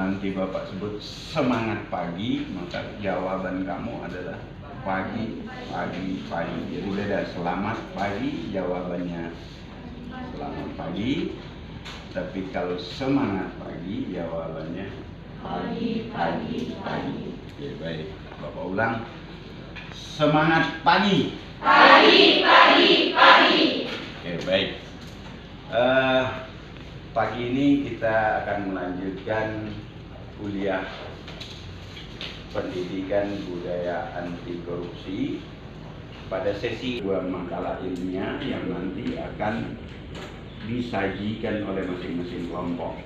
nanti Bapak sebut semangat pagi, maka jawaban kamu adalah pagi, pagi, pagi. Jadi beda, selamat pagi jawabannya selamat pagi. Tapi kalau semangat pagi jawabannya pagi, pagi, pagi. Oke, baik. Bapak ulang. Semangat pagi. Pagi, pagi, pagi. Oke, baik. Pagi ini kita akan melanjutkan kuliah pendidikan budaya anti korupsi pada sesi 2 makalah ilmiah yang nanti akan disajikan oleh masing-masing kelompok.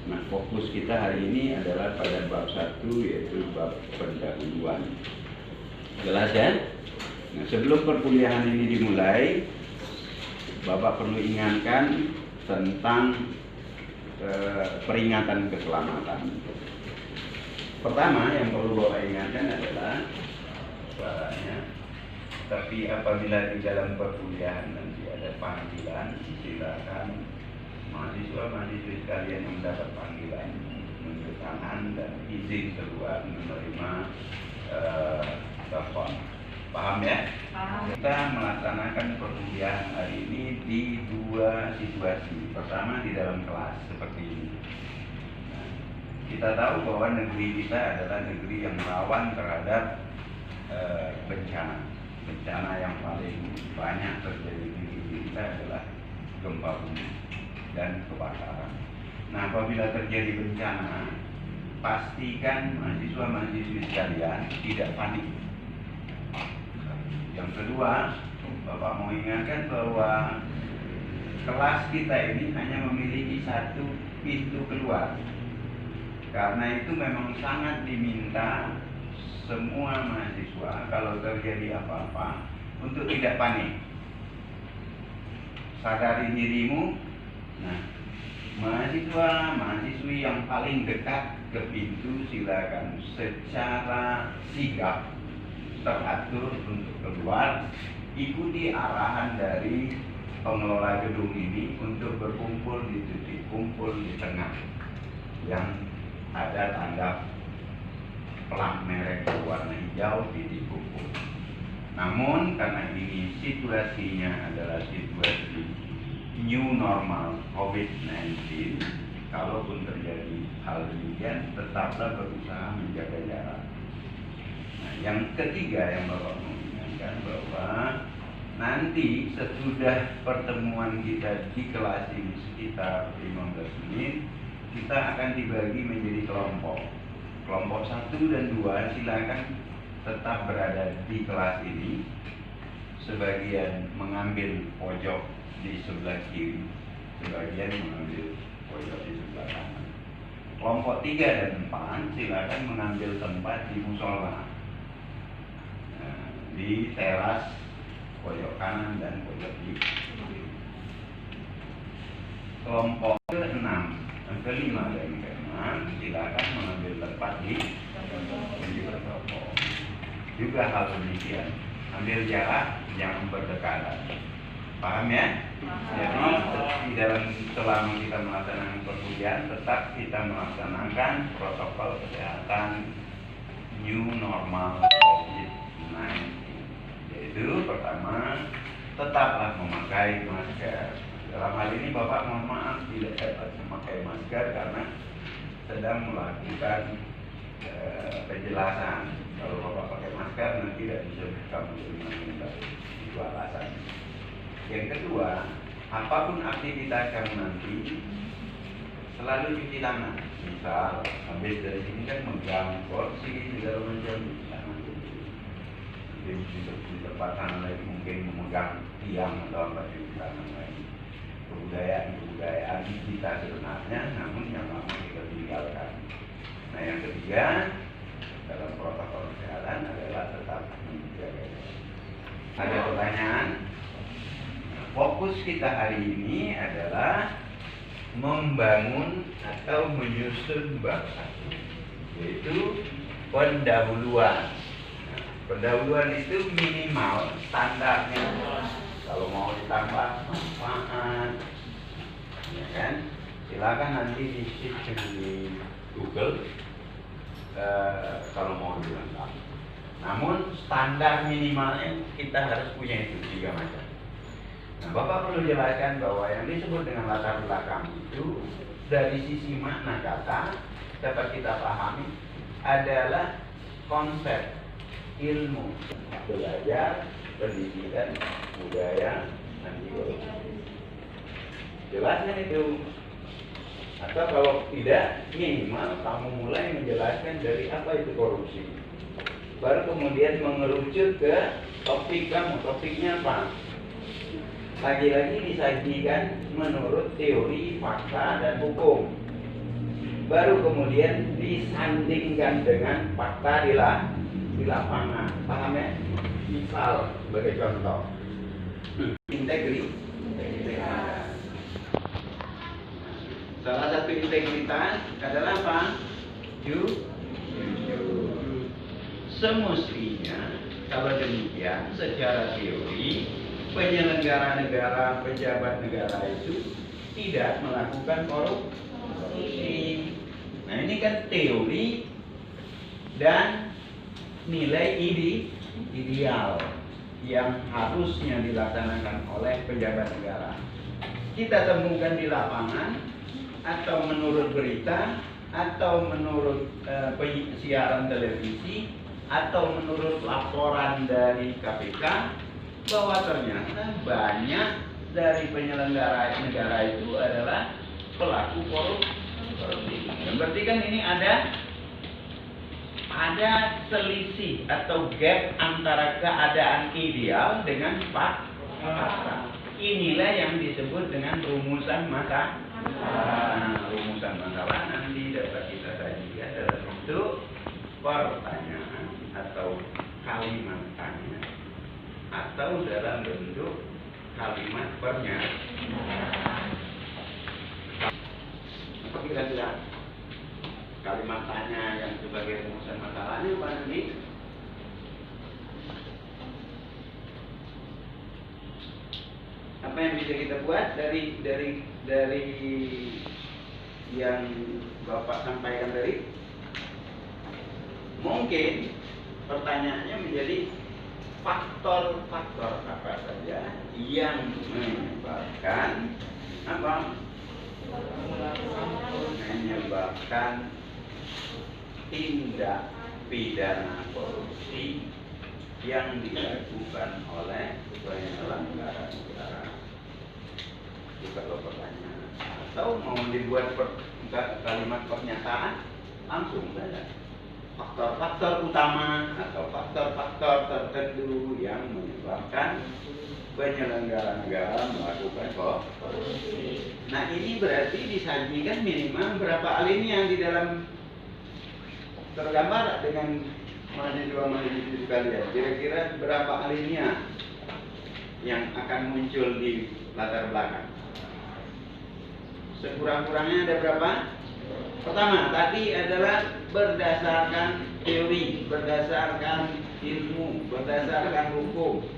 Nah, fokus kita hari ini adalah pada bab 1, yaitu bab pendahuluan. Jelas ya? Nah, sebelum perkuliahan ini dimulai, Bapak perlu ingatkan tentang peringatan keselamatan. Pertama yang perlu Bapak ingatkan adalah suaranya. Tapi apabila di dalam perkuliahan nanti ada panggilan, silakan mahasiswa-mahasiswi sekalian yang mendapat panggilan menunjuk tangan dan izin keluar menerima telepon. Paham ya? Paham. Kita melaksanakan perkuliahan hari ini di 2 situasi. Pertama di dalam kelas seperti ini. Nah, kita tahu bahwa negeri kita adalah negeri yang rawan terhadap bencana. Bencana yang paling banyak terjadi di negeri kita adalah gempa bumi dan kebakaran. Nah, apabila terjadi bencana, pastikan mahasiswa-mahasiswi sekalian tidak panik. Yang kedua, Bapak mau ingatkan bahwa kelas kita ini hanya memiliki 1 pintu keluar. Karena itu memang sangat diminta semua mahasiswa kalau terjadi apa-apa untuk tidak panik. Sadari dirimu. Nah, mahasiswa-mahasiswi yang paling dekat ke pintu silakan secara sigap teratur untuk keluar, ikuti arahan dari pengelola gedung ini untuk berkumpul di titik kumpul di tengah yang ada tanda plat merek berwarna hijau titik kumpul. Namun karena ini situasinya adalah situasi new normal COVID-19, kalaupun terjadi hal demikian tetaplah berusaha menjaga jarak. Yang ketiga yang Bapak mau ingatkan bahwa nanti sesudah pertemuan kita di kelas ini sekitar 15 menit, kita akan dibagi menjadi kelompok. Kelompok 1 dan 2 silakan tetap berada di kelas ini. Sebagian mengambil pojok di sebelah kiri, sebagian mengambil pojok di sebelah kanan. Kelompok 3 dan 4 silakan mengambil tempat di musola, di teras pojok kanan dan pojok kiri. Kelompok ke-6, ke-5 dan ke-6 silakan mengambil tempat di pendopo. Juga hal demikian, ambil jarak, jangan berdekatan. Paham ya? Jadi di dalam selama kita melaksanakan perkuliahan tetap kita melaksanakan protokol kesehatan new normal COVID-19. Yaitu pertama, tetaplah memakai masker. Dalam hal ini Bapak mohon maaf tidak dapat memakai masker karena sedang melakukan penjelasan. Kalau Bapak pakai masker nanti tidak bisa kamu terima. Itu alasan. Yang kedua, apapun aktivitas kamu nanti selalu cuci tangan. Misal habis dari sini kan megang kursi segala macam, di tempat tangan lain mungkin memegang tiang atau apa di tangan lain. Kebudayaan kita sebenarnya, namun yang lama kita tinggalkan. Nah, yang ketiga dalam protokol kesehatan adalah tetap menjaga. Ada pertanyaan? Fokus kita hari ini adalah membangun atau menyusun bab 1, yaitu pendahuluan. Pendahuluan itu minimal standarnya. Kalau mau ditambah manfaat, ya kan? Silakan nanti di Google kalau mau dilengkap. Namun standar minimalnya kita harus punya itu 3 macam. Nah, Bapak perlu jelaskan bahwa yang disebut dengan latar belakang itu dari sisi makna kata dapat kita pahami adalah konsep ilmu, belajar, pendidikan, budaya, dan ideologi. Jelaskan itu. Atau kalau tidak, minimal kamu mulai menjelaskan dari apa itu korupsi. Baru kemudian mengerucut ke topik kamu. Topiknya apa? Lagi-lagi disajikan menurut teori, fakta, dan hukum. Baru kemudian disandingkan dengan fakta di lapangan. Paham ya? Misal sebagai contoh, integritas. Salah satu integritas adalah apa? Jujur. Semestinya kalau demikian secara teori penyelenggara negara, pejabat negara itu tidak melakukan korupsi. Nah ini kan teori dan nilai ideal yang harusnya dilaksanakan oleh pejabat negara. Kita temukan di lapangan atau menurut berita atau menurut siaran televisi atau menurut laporan dari KPK bahwa ternyata banyak dari penyelenggara negara itu adalah pelaku korupsi. Dan berarti kan ini ada selisih atau gap antara keadaan ideal dengan fakta. Inilah yang disebut dengan rumusan masalah. Rumusan masalah nanti dapat kita sajikan dalam bentuk pertanyaan atau kalimat tanya atau dalam bentuk kalimat pernyataan. Apa kira-kira kalimat tanya yang sebagai rumusan masalahnya apa nanti? Apa yang bisa kita buat dari yang Bapak sampaikan tadi? Mungkin pertanyaannya menjadi faktor-faktor apa saja yang menyebabkan apa? Menyebabkan tindak pidana korupsi yang dilakukan oleh penyelenggara negara. Itu kalau pertanyaan. Atau mau dibuat kalimat pernyataan, langsung saja. Faktor-faktor utama atau faktor-faktor tertentu yang menyebabkan penyelenggara negara melakukan korupsi. Nah ini berarti disajikan minimal berapa alinea di dalam tergambar dengan mahasiswa-mahasiswa sekalian. Kira-kira berapa alinea yang akan muncul di latar belakang? Sekurang-kurangnya ada berapa? Pertama, tadi adalah berdasarkan teori, berdasarkan ilmu, berdasarkan hukum.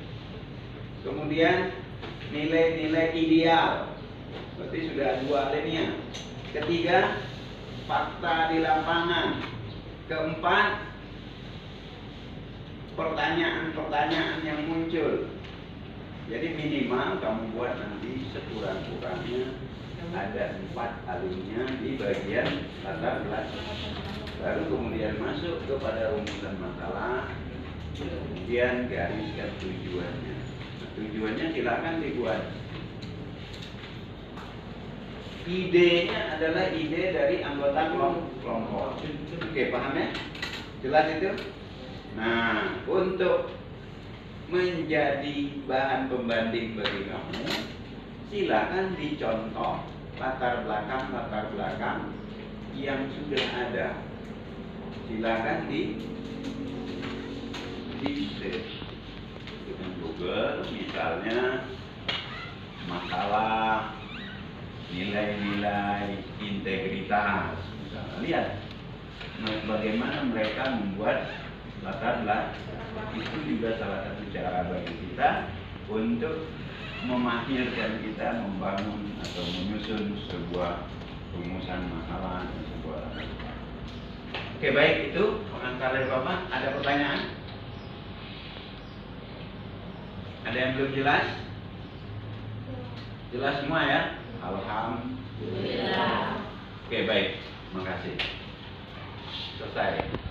Kemudian nilai-nilai ideal, berarti sudah 2 alinea. Ketiga, fakta di lapangan. Keempat, pertanyaan-pertanyaan yang muncul. Jadi minimal kamu buat nanti sekurang-kurangnya ada 4 alinea di bagian latar belakang. Baru kemudian masuk kepada rumusan masalah, kemudian gariskan tujuannya. Nah, tujuannya silakan dibuat. Idenya adalah ide dari anggota kelompok. Oke, paham ya? Jelas itu? Nah, untuk menjadi bahan pembanding bagi kamu, silakan dicontoh latar belakang yang sudah ada. Silakan di search dengan Google, misalnya masalah nilai-nilai integritas. Misalnya, lihat bagaimana mereka membuat latar belakang. Itu juga salah satu cara bagi kita untuk memahirkan kita membangun atau menyusun sebuah rumusan masalah dan sebuah latar belakang. Oke, baik, itu pengantar dari Bapak. Ada pertanyaan? Ada yang belum jelas? Jelas semua ya? Alhamdulillah. Oke, baik. Terima kasih. Selesai.